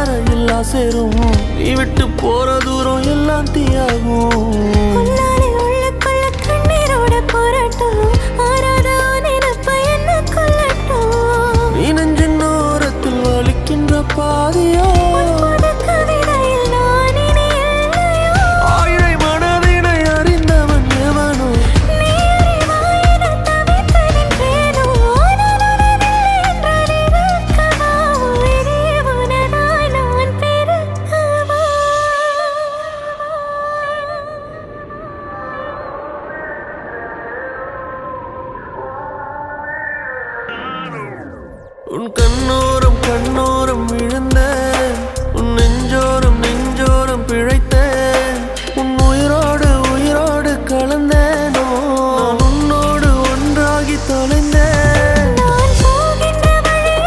வரையில் சேரும். நீ விட்டு போற தூரம் எல்லாம் தீயாகும். உள்ளுக்குள்ள கண்ணீரோட போராட்டம் ஆறாத நினைப்ப என்ன கொல்லட்டும். நீ நெஞ்சின் ஓரத்தில் வலிக்கின்ற பாதியோ கவிதையில் நான் இனி இல்லையோ. ஆயிரை மனதினை அறிந்தவன் எவனோ நீ அறிவாயின தவித்து நின்றேனோ. நான் உனதில்லை என்றால் இருக்கவா உயிரே உனதாய் நான் பெருக்கவா. உன் கண்ணோரம் விழுந்த